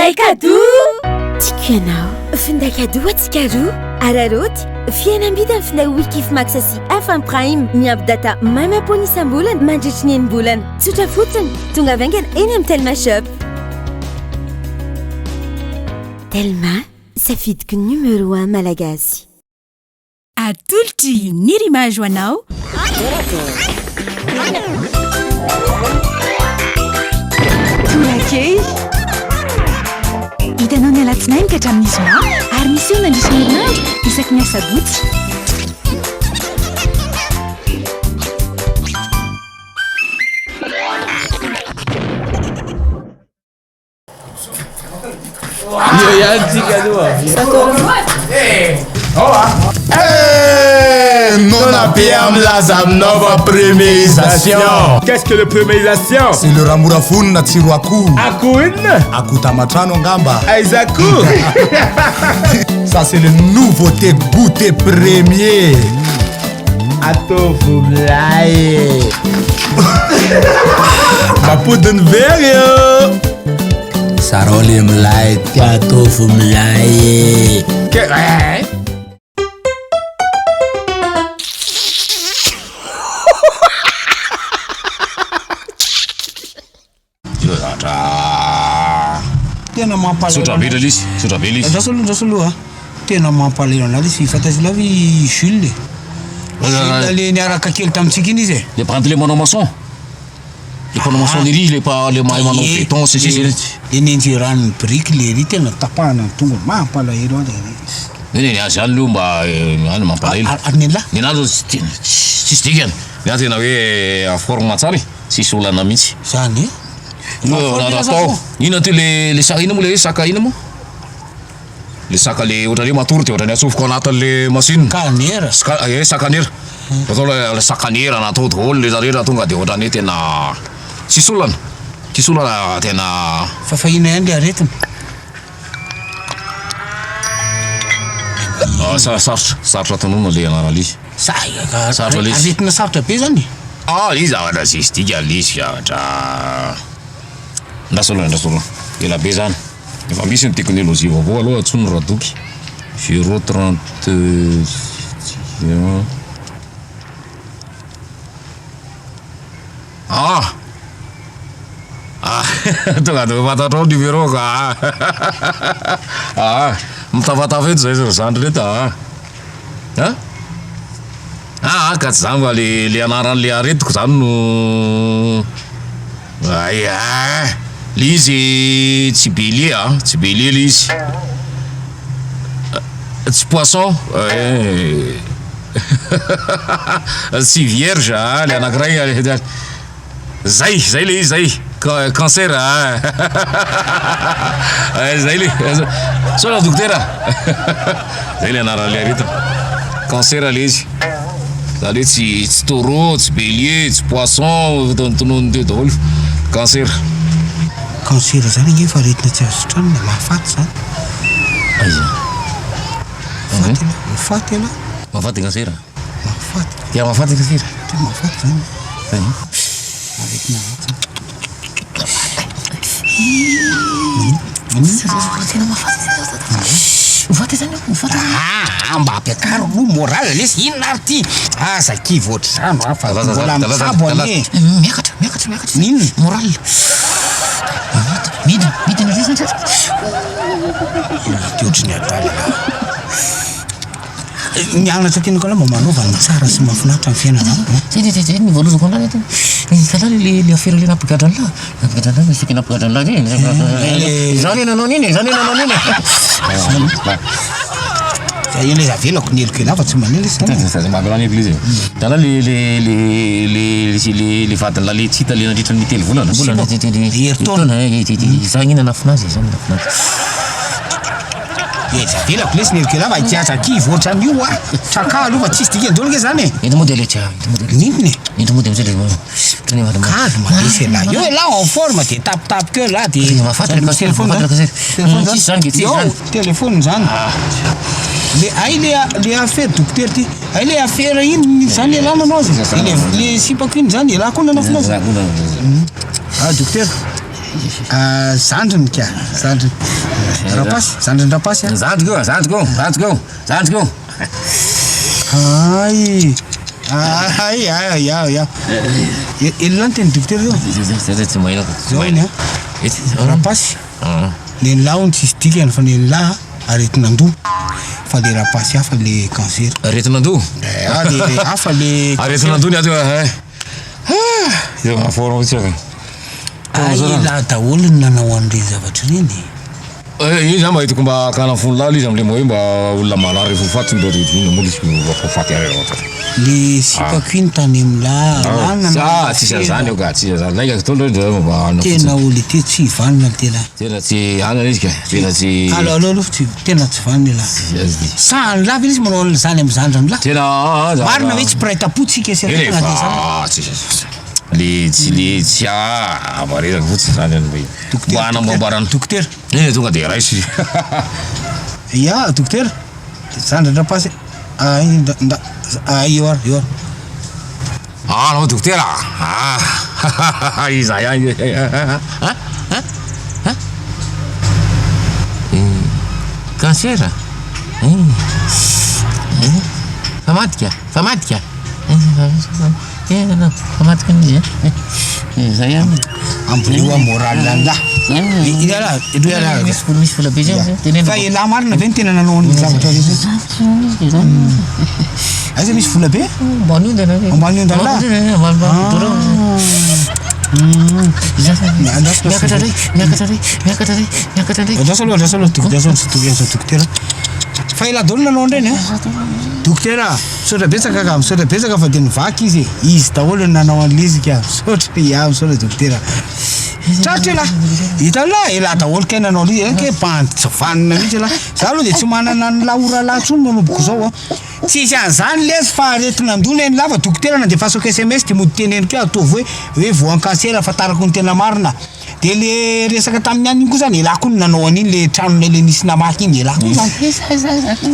finday cadeau tiako ianao finday cadeau atsika roa araroty fiainam-bidy amin'ny finday wikif max sy FM Prime miampy data mamapony isam-bolana mandritry ny enim-bolana tsotra fotsiny tonga vaingana eny amin'ny Telma Shop. Telma, safidiko numéro 1 malagasy. Atolotry ny rimage ho anao. Torakey hitanao ny alatsinainy ka hatramin'ny zoma ary misy eo nandrisy ny herinandro isaky ny asabotsy. Non abbiamo la nova premierisation. Qu'est-ce que le premierisation? C'est le ramurafun na tsiro akoho. Akoho inona? Akoho tamatrano angamba. Aiza akoho? Ça c'est le nouveauté goûter premier. Atovo mlaye. Mapodiny very yo. Sarole mlaye atovo mlaye. Tena mampalahelo. Sotrabe lisy, sotrabe lisy. Rasoloha. Tena mampalahelo anazy fantasy lavy Jules. Le niaraka kely tamitsika iny izy. Le prendre les monomaçons. Les monomaçonneries, les pas les mailles en béton, c'est le ninjirano brique le ry tena tapahana tonga mampalahelo azy. Nene azany lo mba any mampalahelo. Arnela. Ninalo tsisy dikany. Nia tena hoe aforma tsara, sisy olana mihitsy. Zany Natao. Ina ty le saka ina mo le saka ina mo? Le saka le ohatrany matory ty ohatrany atsofoka anatin'le machine. Kanera. Sakanera. Atao le sakanera natao daholo le zareo tonga de ohatrany tena tsisy olana. Tsisy olana tena fafahina ihany le aretina. Sarotra tanona le anarana lizy. Sarotra lizy. Aretina sarotra be zany. Lizy zavatra sisy dika lizy zavatra. Ndasolona ela be zany. Efa misy ny teknôlôjia vaovao aloha atsony radoky 030 tonga de fatatrao numéro ka mitafatafeto zay zandry reta ka tsy zany fa le anaran'le aretiko zany no l'izy tsy bélier tsy bélier l'izy tsy poisson tsy vierge le anakiray zay le izy zay cancer zay le sola docteur zay le anaran'le aretiko cancer le izy zany hoe tsy taureau tsy bélier tsy poisson tontonony teo daholo cancer. Cancer zany nge fa aretina tsy azo trano mahafaty zany. Aiza. Mahafaty ela. Mahafaty cancer. Mahafaty. Tia mahafaty cancer. Tia mahafaty zany. Aretina tena mahafaty mafaty zany mafaty. Mba ampiakaro no moral lesy inona ary ty azakivo ohatr'izany afa mbola misabo ane. Miakatra. Inona? Moral. Midina resy ndraiky. Teotriny adala. Mianatra tena koa mba manova ny tsara sy mahafinaritra amin'ny fiainana. Zay ny voalozako an'la ty. Kala le affaire le napigadra an'la. Napigadra an'la misy napigadra an'la ty. Zany nanao nini. Io le avelako ny eloko fa tsy manela izy. Mavelany eglizy. Dala le vadin'la le tsy hita le nandritra ny telo volana. Zany ina nafinazy zany nafinazy. Avelako lesy ny eloko fa ikiatrakivo ohatran'io traka aloha fa tsisy dikany daholo ke zany. Ento modèle tia. Nintony? Ento modèle zay calme lesy là. Io là en forme de tap que là de téléphone zany. Le le affaire docteur ty. Le affaire iny zany elana anao le sipako iny zany elako na nafinazy. Docteur Zandriny ka zandriny rapasy zandriny rapasy Zandriko ay elona ny teny dokotera zao tsy mailako zao iny rapasy lehilahy ony tsisy dikany fa lehilahy aretin'andoha fa le rapasy hafa le cancer aretin'andoha le hafa le aretin'andoha ny aty io mahaforma tsaka laha daholo ny nanao an'le zavatra reny iny zany mba hitako mba kanafony lala izy am'le moa hoe mba olona manary fofaty mba ina moa lisy fofaty ary le sipako iny tany amla tsisa zany eo ka tsisa zany laika tondro mba tena olo te tsy vanina tena tena tsy anana izy ka tena tsy alalo tena tsy vanina la sany lava izy manao zany am'zandrany la tena marina hoe tsy praitapotsika le tsy avaresaka fotsiny zany any mba hanamboambarany dokotera tonga de raisy ia dokotera zandrany rapasy io ary anao dokotera iza ihany cancer famadika famadika zay ihany ambolio moral lah misy vola be zany fa elahy marina ve ny tena nanao ny zavatra aiza misy vola be ambany ondana dokotera fa ela daholo nanao andreny dokotera misaotra betsaka ka misaotra betsaka fa de nivaky izy daholo ny nanao an'le izy ka misaotra misaotra dokotera tratra la hitanla ela daholo kay nanao le ke banty vanina mihitsy la za aloha de tsy manana ny laora latsony manomboka zao tsisy an'izany lezy fa aretin'andona eny lava dokotera na de fasoko SMS de mody teneny keo ataovy hoe voan cancer fatarako ny tena marina de le resaka tamin'ny any iny koa zany elahy koa ny nanao an'iny le tranonay le nisy namaky iny elahy koa zany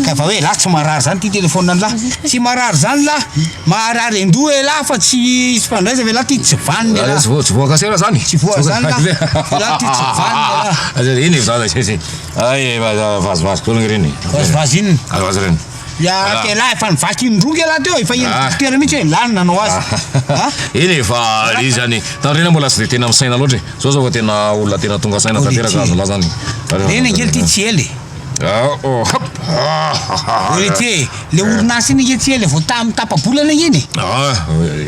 ka fa hoe lahy tsy marary zany ty telefonina lahy tsy marary zany lahy marary andoha elahy fa tsy fandraiza ve lahy ty tsy vaniny elahy tsy voa cancer zany tsy voa zany lahy elahy ty tsy vaniny elahy iny zany sesy ay vazivazy kolony reny vazivazy iny vazivazy reny ya ke lahy efa nivaky indroky elahy teo efa iny dokotera mihitsy hoe lany nanao azy iny efa izy zany tandrena mbola tsy de tena misaina loatra zao zao fa tena olona tena tonga saina tanteraka azo la zany eny angely ty tsy ely olety le orinasy iny nge tsy ely vo tapa-bolana iny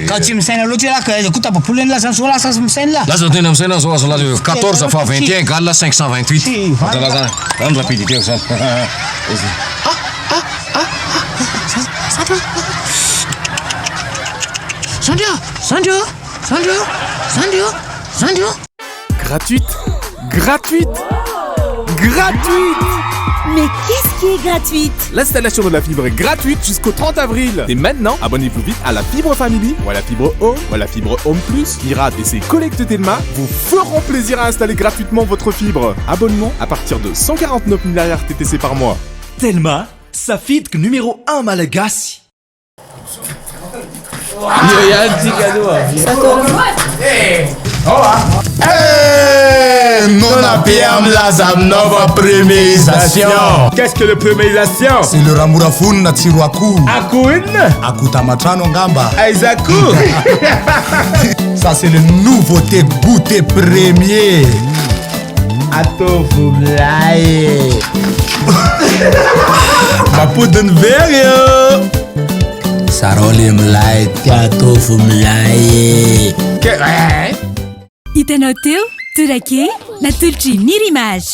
ka tsy misaina loatra elahy ka koa tapa-bolana la zany zao lasa misaina la lasa tena misaina zao azo laza 14 fa 21 égale 528 atala zany zany rapidité zany Sandio. Gratuite. Mais qu'est-ce qui est gratuite? L'installation de la fibre est gratuite jusqu'au 30 avril. Et maintenant, abonnez-vous vite à la fibre Family ou à la fibre Home ou à la fibre Home Plus. Pirate et ses collectes Telma vous feront plaisir à installer gratuitement votre fibre. Abonnement à partir de 149 000 RTTC par mois. Telma, sa fibre numéro 1 malagasy. Non abbiamo la nova premierisation. Qu'est-ce que le premierisation? C'est le ramurafuni na tsiro akoho. Akoho inona? Akoho tamatrano angamba. Aiza akoho? Ça c'est le nouveauté goûter premier. Atovo milay. Mapodiny very yo. Sarole milay atovo milay. Hitanao teo, torake, natolotra Mirimage.